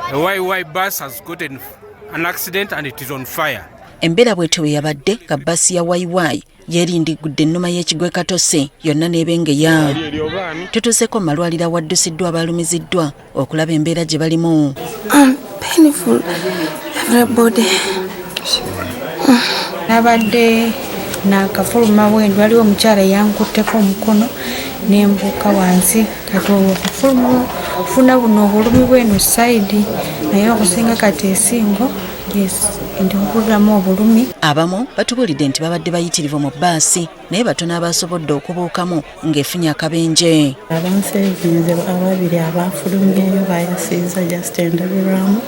A YY bus has gotten an accident and it is on fire. Embeera bwetyo bwe yabadde ka basi ya YY yeerindigudde ennuma y'ekigwe Katose yonna n'ebengeya. Tutuuseko mu malwaliro awaddusiddwa abaalumiziddwa okulaba embeera gye balimu. Painful everybody. Nabadde nakafuluma bwendi waliwo omukyala yankutteko omukono nembuuka wansi kati okufuluma ofuna buno obulumi bweno sayidi naye okusinga kati esingo ndi mpuliramu obulumi. Abamu batubulidde nti babadde bayitirivu mu bbaasi naye batono abasobodde okubuukamu ng'efunye akabenje. Abanseeginze ababiri abafulumyeyo bayasiiza just endabirwamu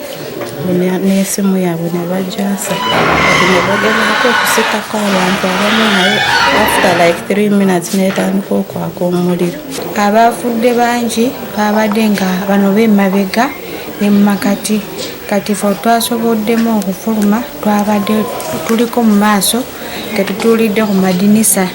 n'essimu yaabwe ne bajasa kati ne bagezaako okusikako abantu abamu naye after like 3 minutes n'etandika okwaka omuliro. Abafudde bangi babadde nga bano b'emabega emmakati kati ffe twasoboddemu okufuluma twabadde tuliko mu maaso tetutuulidde ku madinisa.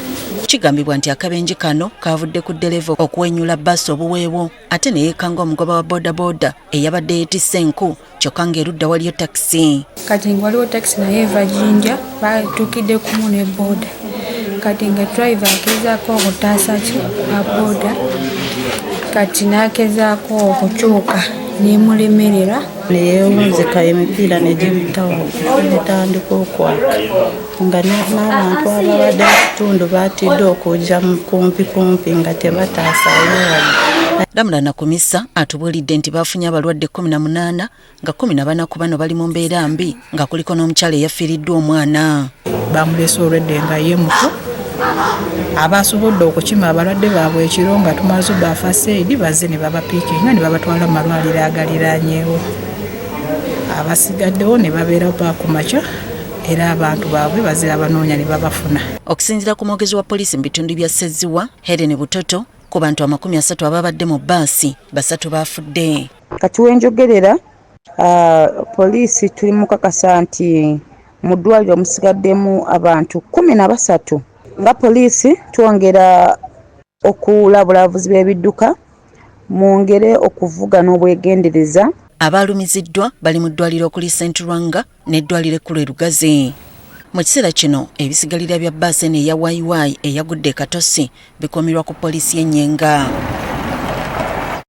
Kigambibwa nti akabenje kano kavudde ku ddereva okuwenyula bbaasi obuweewo ate ne yeekanga omugoba wa bodaboda eyabadde yeetisse enku kyokka ng'erudda waliyo takisi. Kati nga waliwo takisi naye eva Jinja batuukidde kumu ne boda kati nga driver akezaako okutaasa ki boda kati n'akezaako okukyuka nemulemerera neyewunzika emipiira negibitawo netandika okwaka nga n'abantu ababadde mu kitundu batidde okujja kumpi nga tebataasayo. Damula Nakumisa atubulidde nti bafunye abalwadde 18 nga 14 ku bano bali mu mbeera mbi nga kuliko n'omukyala eyafiiriddwa omwana. Bamuleese olwedde nga ye muto abasobodde okukima abalwadde baabwe ekiro nga tumaze bafa seedi bazze ne babapiikinga ne babatwala mu malwaliro agaliraanyeewo. Abasigaddewo ne babeera ku makya era abantu baabwe bazira banoonya ne babafuna. Okusinziira ku mwogezi wa poliisi mu bitundu bya Sseziwa Helen Butoto ku bantu 30 ababadde mu bbaasi 3 baafudde. Kati wenjogerera poliisi tuli mu kakasa nti mu ddwaliro musigaddemu abantu 13. Nga poliisi twongera okulabula abavuzi b'ebidduka mwongere okuvuga n'obwegendereza. Abaalumiziddwa bali mu ddwaliro okuli St. Rwanga n'eddwaliro ekkulu e Lugazi. Mu kiseera kino ebisigalira bya bbaasi eno eya YY eyagudde e Katosi bikuumirwa ku poliisi y'e Nyenga.